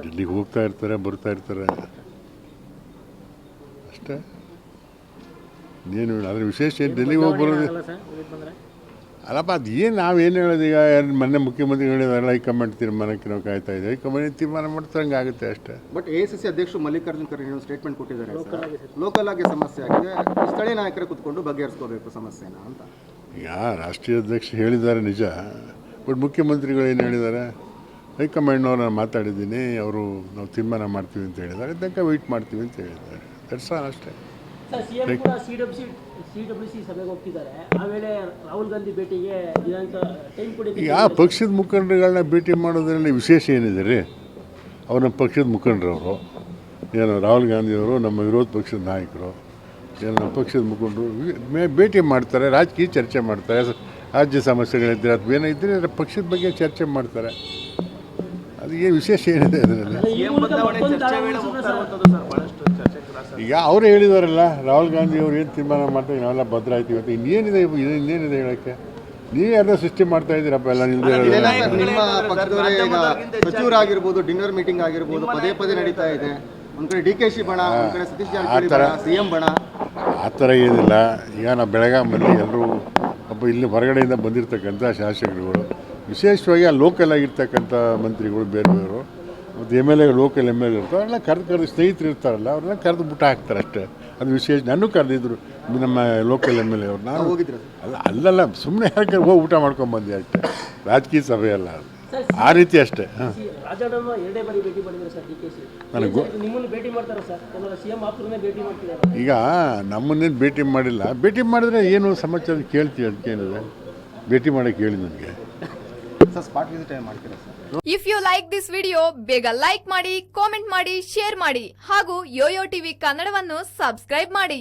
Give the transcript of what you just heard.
ಡೆಲ್ಲಿಗೆ ಹೋಗ್ತಾ ಇರ್ತಾರೆ, ಬರ್ತಾ ಇರ್ತಾರೆ ಅಷ್ಟೇ. ಏನು ಅದ್ರ ವಿಶೇಷ ಏನು ಡೆಲ್ಲಿಗೆ ಹೋಗಿ ಬರೋದು ಅಲ್ಲಪ್ಪ. ಅದು ಏನು ನಾವೇನು ಹೇಳೋದು ಈಗ ಮೊನ್ನೆ ಮುಖ್ಯಮಂತ್ರಿಗಳು ಹೇಳಿದಾರಲ್ಲ, ಹೈಕಮಾಂಡ್ ತೀರ್ಮಾನಕ್ಕೆ ನಾವು ಕಾಯ್ತಾ ಇದ್ದೀವಿ. ಹೈಕಮಾಂಡ್ ತೀರ್ಮಾನ ಮಾಡ್ತಾರೆ, ಹಂಗೆ ಆಗುತ್ತೆ ಅಷ್ಟೇ. ಬಟ್ AICC ಅಧ್ಯಕ್ಷರು ಮಲ್ಲಿಕಾರ್ಜುನ್ ಖರ್ಗೆ ಸ್ಟೇಟ್ಮೆಂಟ್ ಕೊಟ್ಟಿದ್ದಾರೆ, ಲೋಕಲ್ ಆಗಿ ಸಮಸ್ಯೆ ಆಗಿದೆ, ಸ್ಥಳೀಯ ನಾಯಕರೇ ಕೂತ್ಕೊಂಡು ಬಗೆಹರಿಸ್ಕೋಬೇಕು ಸಮಸ್ಯೆನ ಅಂತ. ಈಗ ರಾಷ್ಟ್ರೀಯ ಅಧ್ಯಕ್ಷರು ಹೇಳಿದ್ದಾರೆ ನಿಜ, ಬಟ್ ಮುಖ್ಯಮಂತ್ರಿಗಳು ಏನು ಹೇಳಿದ್ದಾರೆ, ಹೈಕಮಾಂಡ್ನವ್ರು ನಾನು ಮಾತಾಡಿದ್ದೀನಿ, ಅವರು ನಾವು ತೀರ್ಮಾನ ಮಾಡ್ತೀವಿ ಅಂತ ಹೇಳಿದ್ದಾರೆ, ತನಕ ವೆಯ್ಟ್ ಮಾಡ್ತೀವಿ ಅಂತ ಹೇಳಿದ್ದಾರೆ. ದಟ್ಸ್ ಆಲ್ ಅಷ್ಟೇ. CWC ಸಭೆಗೆ ಹೋಗ್ತಿದ್ದಾರೆ, ಆ ವೇಳೆ ರಾಹುಲ್ ಗಾಂಧಿ ಭೇಟಿಗೆ ಟೈಮ್ ಕೊಡಿ. ಈಗ ಪಕ್ಷದ ಮುಖಂಡರುಗಳನ್ನ ಭೇಟಿ ಮಾಡೋದ್ರಲ್ಲಿ ವಿಶೇಷ ಏನಿದೆ ರೀ? ಅವ್ರು ನಮ್ಮ ಪಕ್ಷದ ಮುಖಂಡರು, ಅವರು ಏನು ರಾಹುಲ್ ಗಾಂಧಿಯವರು ನಮ್ಮ ವಿರೋಧ ಪಕ್ಷದ ನಾಯಕರು, ಏನು ನಮ್ಮ ಪಕ್ಷದ ಮುಖಂಡರು ಭೇಟಿ ಮಾಡ್ತಾರೆ, ರಾಜಕೀಯ ಚರ್ಚೆ ಮಾಡ್ತಾರೆ, ರಾಜ್ಯ ಸಮಸ್ಯೆಗಳಿದ್ದರೆ ಅಥವಾ ಏನಿದ್ದರೆ ಪಕ್ಷದ ಬಗ್ಗೆ ಚರ್ಚೆ ಮಾಡ್ತಾರೆ. ಅದು ಏನು ವಿಶೇಷ ಏನಿದೆ ಅದರಲ್ಲಿ? ಈಗ ಅವರು ಹೇಳಿದಾರಲ್ಲ, ರಾಹುಲ್ ಗಾಂಧಿ ಅವ್ರು ಏನು ತೀರ್ಮಾನ ಮಾಡ್ತಾರೆ ನಾವೆಲ್ಲ ಭದ್ರ ಆಯ್ತೀವಿ ಅಂತ. ಇನ್ನೇನಿದೆ ಹೇಳೋಕ್ಕೆ? ನೀವೇ ಯಾರೋ ಸೃಷ್ಟಿ ಮಾಡ್ತಾ ಇದ್ದೀರಪ್ಪ ಎಲ್ಲ ನಿಲ್ಲದೆ. ನಿಮ್ಮ ಪಕ್ಷದವರೇ ಈಗ ಸಚಿವರಾಗಿರ್ಬೋದು, ಡಿನ್ನರ್ ಮೀಟಿಂಗ್ ಆಗಿರ್ಬೋದು, ಪದೇ ಪದೇ ನಡೀತಾ ಇದೆ. ಒಂದು ಕಡೆ DKC ಬಣ, ಒಂದು ಕಡೆ ಸತೀಶ್ ಜಾರಕಿಹೊಳಿ ಬಣ, CM ಬಣ. ಆ ಥರ ಏನಿಲ್ಲ. ಈಗ ನಾವು ಬೆಳಗಾಮಲ್ಲಿ ಎಲ್ಲರೂ ಇಲ್ಲಿ ಹೊರಗಡೆಯಿಂದ ಬಂದಿರತಕ್ಕಂಥ ಶಾಸಕರುಗಳು, ವಿಶೇಷವಾಗಿ ಆ ಲೋಕಲ್ ಆಗಿರ್ತಕ್ಕಂಥ ಮಂತ್ರಿಗಳು, ಬೇರೆ ಬೇರೆಯವರು ಮತ್ತು MLA ಲೋಕಲ್ MLA ಇರ್ತಾರೆ, ಅವರೆಲ್ಲ ಕರೆದು ಸ್ನೇಹಿತರು ಇರ್ತಾರಲ್ಲ, ಅವ್ರನ್ನ ಕರೆದು ಬಿಟ್ಟು ಹಾಕ್ತಾರೆ ಅಷ್ಟೇ. ಅದು ವಿಶೇಷ. ನನ್ನೂ ಕರೆದಿದ್ರು ನಮ್ಮ ಲೋಕಲ್ MLA ಅವ್ರು. ನಾನು ಹೋಗಿದ್ರು ಅಲ್ಲಲ್ಲ, ಸುಮ್ಮನೆ ಯಾಕೆ ಹೋಗಿ ಊಟ ಮಾಡ್ಕೊಂಬಂದೆ ಅಷ್ಟೇ. ರಾಜಕೀಯ ಸಭೆ ಅಲ್ಲ ಅದು, ಆ ರೀತಿ ಅಷ್ಟೇ. ರಾಜಣ್ಣನ ಎರಡೇ ಬಾರಿ ಭೇಟಿ ಮಾಡಿದ್ರು ಸರ್ DKC. ನನಗೂ ನಿಮ್ಮನ್ನು ಭೇಟಿ ಮಾಡ್ತಾರೆ ಸರ್, CM ಆಪ್ತರನ್ನೇ ಭೇಟಿ ಮಾಡ್ತಿದ್ದಾರೆ. ಈಗ ನಮ್ಮನ್ನೇನು ಭೇಟಿ ಮಾಡಿಲ್ಲ. ಭೇಟಿ ಮಾಡಿದ್ರೆ ಏನು ಸಮಾಚಾರ ಕೇಳ್ತೀವಿ, ಅದಕ್ಕೇನಿದೆ, ಭೇಟಿ ಮಾಡೋಕ್ಕೆ ಹೇಳಿ ನನಗೆ. ಸ್ಪಾಟ್ ವಿಸಿಟ್ ಮಾಡ್ತೀರಾ sir? If you like this video, ಬೇಗ ಲೈಕ್ ಮಾಡಿ, ಕಾಮೆಂಟ್ ಮಾಡಿ, ಶೇರ್ ಮಾಡಿ ಹಾಗೂ ಯೋಯೋ ಟಿವಿ ಕನ್ನಡವನ್ನು ಸಬ್ಸ್ಕ್ರೈಬ್ ಮಾಡಿ.